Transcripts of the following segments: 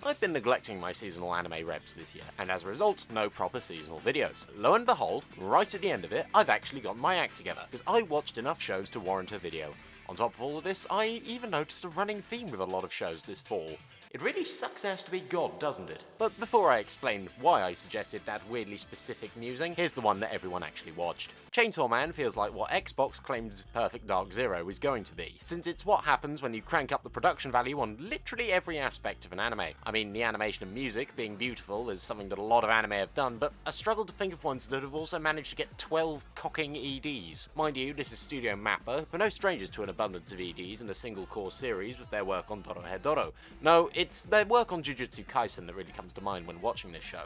I've been neglecting my seasonal anime reps this year, and as a result, no proper seasonal videos. Lo and behold, right at the end of it, I've actually got my act together, because I watched enough shows to warrant a video. On top of all of this, I even noticed a running theme with a lot of shows this fall. It really sucks ass to be God, doesn't it? But before I explain why I suggested that weirdly specific musing, here's the one that everyone actually watched. Chainsaw Man feels like what Xbox claims Perfect Dark Zero is going to be, since it's what happens when you crank up the production value on literally every aspect of an anime. I mean, the animation and music being beautiful is something that a lot of anime have done, but I struggle to think of ones that have also managed to get 12 cocking EDs. Mind you, this is Studio Mappa, but no strangers to an abundance of EDs in a single core series with their work on Dorohedoro. No, it's their work on Jujutsu Kaisen that really comes to mind when watching this show.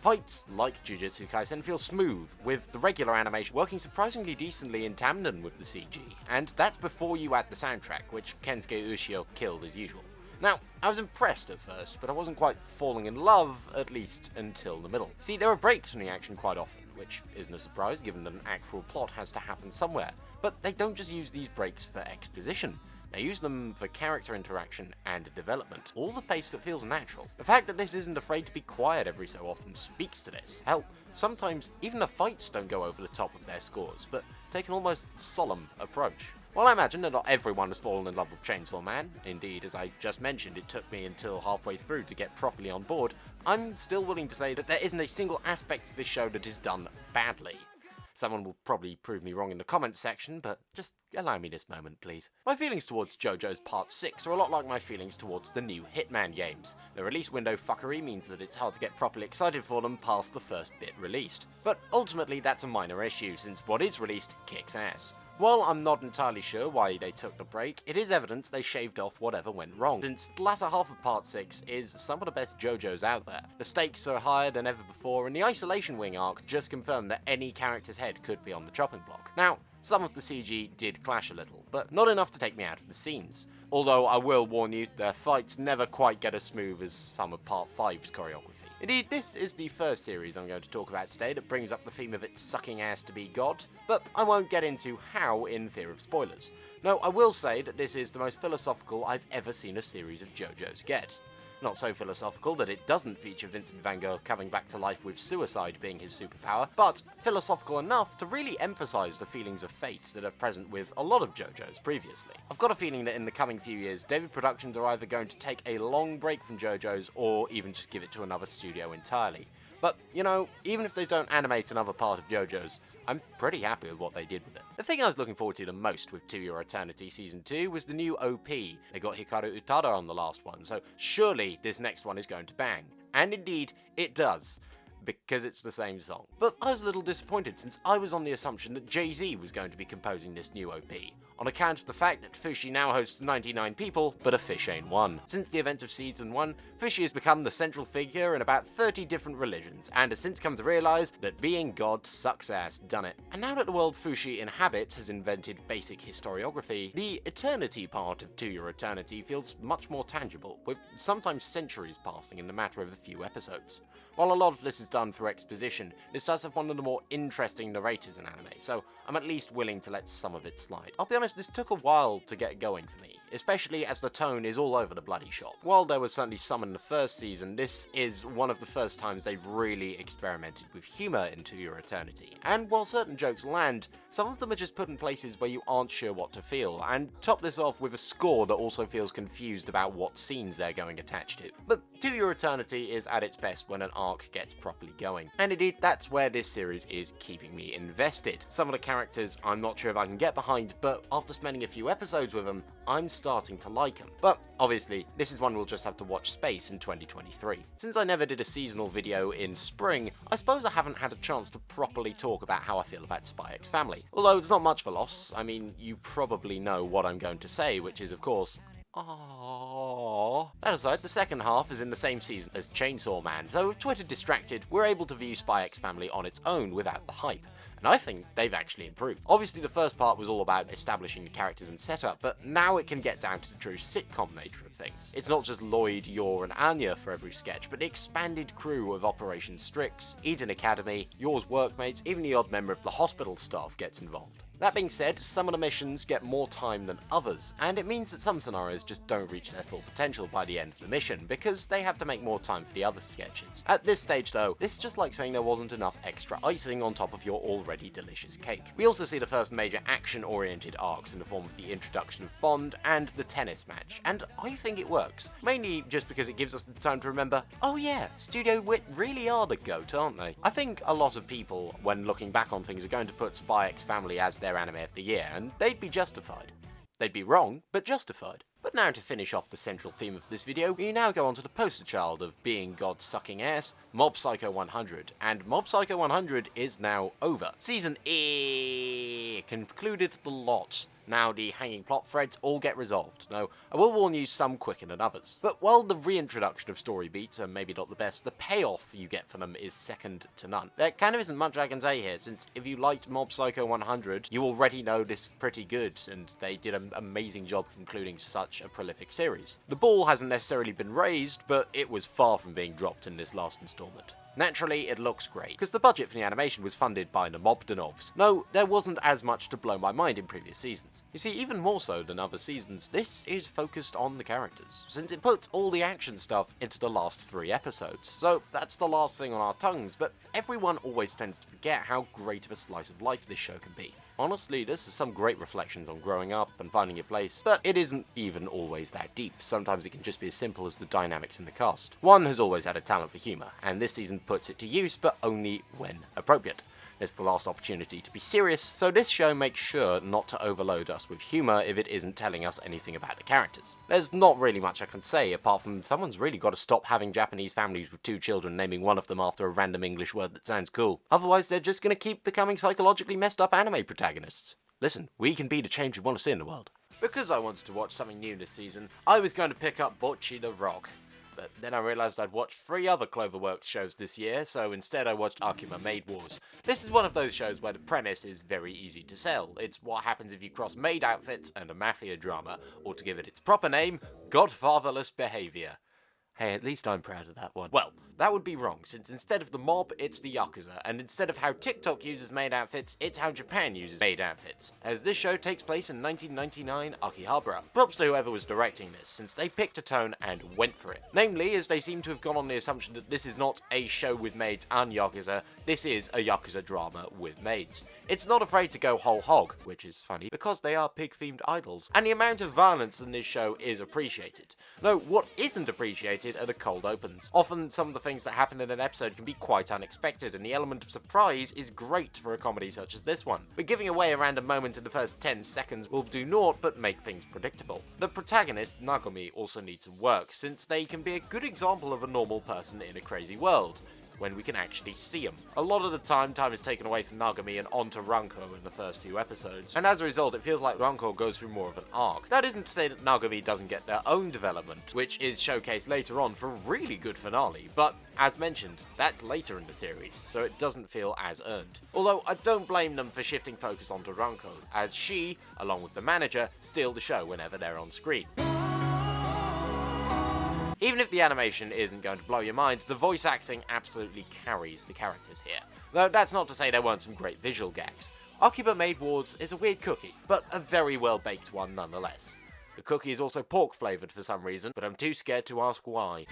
Fights, like Jujutsu Kaisen, feel smooth, with the regular animation working surprisingly decently in tandem with the CG, and that's before you add the soundtrack, which Kensuke Ushio killed as usual. Now, I was impressed at first, but I wasn't quite falling in love, at least until the middle. See, there are breaks in the action quite often, which isn't a surprise given that an actual plot has to happen somewhere, but they don't just use these breaks for exposition. They use them for character interaction and development, all the pace that feels natural. The fact that this isn't afraid to be quiet every so often speaks to this. Hell, sometimes even the fights don't go over the top of their scores, but take an almost solemn approach. While I imagine that not everyone has fallen in love with Chainsaw Man, indeed, as I just mentioned, it took me until halfway through to get properly on board, I'm still willing to say that there isn't a single aspect of this show that is done badly. Someone will probably prove me wrong in the comments section, but just allow me this moment, please. My feelings towards JoJo's Part 6 are a lot like my feelings towards the new Hitman games. The release window fuckery means that it's hard to get properly excited for them past the first bit released. But ultimately that's a minor issue, since what is released kicks ass. While I'm not entirely sure why they took the break, it is evidence they shaved off whatever went wrong, since the latter half of Part 6 is some of the best JoJo's out there. The stakes are higher than ever before, and the Isolation Wing arc just confirmed that any character's head could be on the chopping block. Now, some of the CG did clash a little, but not enough to take me out of the scenes. Although I will warn you, their fights never quite get as smooth as some of Part 5's choreography. Indeed, this is the first series I'm going to talk about today that brings up the theme of it sucking ass to be God, but I won't get into how in fear of spoilers. No, I will say that this is the most philosophical I've ever seen a series of JoJo's get. Not so philosophical that it doesn't feature Vincent van Gogh coming back to life with suicide being his superpower, but philosophical enough to really emphasise the feelings of fate that are present with a lot of JoJo's previously. I've got a feeling that in the coming few years, David Productions are either going to take a long break from JoJo's or even just give it to another studio entirely. But, you know, even if they don't animate another part of JoJo's, I'm pretty happy with what they did with it. The thing I was looking forward to the most with To Your Eternity Season 2 was the new OP. They got Hikaru Utada on the last one, so surely this next one is going to bang. And indeed, it does, because it's the same song. But I was a little disappointed since I was on the assumption that Jay-Z was going to be composing this new OP, on account of the fact that Fushi now hosts 99 people, but a fish ain't one. Since the event of Season 1, Fushi has become the central figure in about 30 different religions, and has since come to realise that being God sucks ass, done it. And now that the world Fushi inhabits has invented basic historiography, the eternity part of To Your Eternity feels much more tangible, with sometimes centuries passing in the matter of a few episodes. While a lot of this is done through exposition, this does have one of the more interesting narrators in anime, so I'm at least willing to let some of it slide. I'll be honest, this took a while to get going for me, especially as the tone is all over the bloody shop. While there was certainly some in the first season, this is one of the first times they've really experimented with humour in To Your Eternity. And while certain jokes land, some of them are just put in places where you aren't sure what to feel, and top this off with a score that also feels confused about what scenes they're going attached to. But To Your Eternity is at its best when an arc gets properly going. And indeed, that's where this series is keeping me invested. Some of the characters I'm not sure if I can get behind, but after spending a few episodes with them, I'm starting to like them. But obviously, this is one we'll just have to watch space in 2023. Since I never did a seasonal video in spring, I suppose I haven't had a chance to properly talk about how I feel about Spy X Family. Although it's not much of a loss. I mean, you probably know what I'm going to say, which is of course, aww. That aside, the second half is in the same season as Chainsaw Man, so with Twitter distracted, we're able to view Spy X Family on its own without the hype. And I think they've actually improved. Obviously the first part was all about establishing the characters and setup, but now it can get down to the true sitcom nature of things. It's not just Lloyd, Yor and Anya for every sketch, but the expanded crew of Operation Strix, Eden Academy, Yor's workmates, even the odd member of the hospital staff gets involved. That being said, some of the missions get more time than others, and it means that some scenarios just don't reach their full potential by the end of the mission, because they have to make more time for the other sketches. At this stage though, this is just like saying there wasn't enough extra icing on top of your already delicious cake. We also see the first major action-oriented arcs in the form of the introduction of Bond and the tennis match, and I think it works. Mainly just because it gives us the time to remember, oh yeah, Studio Wit really are the GOAT, aren't they? I think a lot of people, when looking back on things, are going to put Spy X Family as their anime of the year, and they'd be justified. They'd be wrong, but justified. But now to finish off the central theme of this video, we now go on to the poster child of being God sucking ass, Mob Psycho 100, and Mob Psycho 100 is now over. Season concluded the lot. Now the hanging plot threads all get resolved. Now, I will warn you, some quicker than others. But while the reintroduction of story beats are maybe not the best, the payoff you get for them is second to none. There kind of isn't much I can say here, since if you liked Mob Psycho 100, you already know this is pretty good, and they did an amazing job concluding such a prolific series. The ball hasn't necessarily been raised, but it was far from being dropped in this last installment. Naturally, it looks great, because the budget for the animation was funded by the Mobdanovs. No, there wasn't as much to blow my mind in previous seasons. You see, even more so than other seasons, this is focused on the characters, since it puts all the action stuff into the last 3 episodes. So that's the last thing on our tongues, but everyone always tends to forget how great of a slice of life this show can be. Honestly, this is some great reflections on growing up and finding your place, but it isn't even always that deep. Sometimes it can just be as simple as the dynamics in the cast. One has always had a talent for humour, and this season puts it to use, but only when appropriate. It's the last opportunity to be serious, so this show makes sure not to overload us with humour if it isn't telling us anything about the characters. There's not really much I can say, apart from someone's really got to stop having Japanese families with 2 children naming one of them after a random English word that sounds cool. Otherwise, they're just going to keep becoming psychologically messed up anime protagonists. Listen, we can be the change we want to see in the world. Because I wanted to watch something new this season, I was going to pick up Bocce the Rock. But then I realised I'd watched 3 other Cloverworks shows this year, so instead I watched Akuma Maid Wars. This is one of those shows where the premise is very easy to sell. It's what happens if you cross maid outfits and a mafia drama, or to give it its proper name, Godfatherless Behaviour. Hey, at least I'm proud of that one. Well, that would be wrong, since instead of the mob, it's the Yakuza, and instead of how TikTok uses maid outfits, it's how Japan uses maid outfits. As this show takes place in 1999 Akihabara. Props to whoever was directing this, since they picked a tone and went for it. Namely, as they seem to have gone on the assumption that this is not a show with maids and Yakuza, this is a Yakuza drama with maids. It's not afraid to go whole hog, which is funny, because they are pig-themed idols, and the amount of violence in this show is appreciated. No, what isn't appreciated are the cold opens. Often, some of the things that happen in an episode can be quite unexpected, and the element of surprise is great for a comedy such as this one. But giving away a random moment in the first 10 seconds will do naught but make things predictable. The protagonist, Nagomi, also needs some work, since they can be a good example of a normal person in a crazy world, when we can actually see them. A lot of the time is taken away from Nagomi and onto Ranko in the first few episodes, and as a result it feels like Ranko goes through more of an arc. That isn't to say that Nagomi doesn't get their own development, which is showcased later on for a really good finale, but as mentioned, that's later in the series, so it doesn't feel as earned. Although I don't blame them for shifting focus onto Ranko, as she, along with the manager, steal the show whenever they're on screen. Even if the animation isn't going to blow your mind, the voice acting absolutely carries the characters here. Though that's not to say there weren't some great visual gags. Akiba Maid Wars is a weird cookie, but a very well baked one nonetheless. The cookie is also pork flavoured for some reason, but I'm too scared to ask why.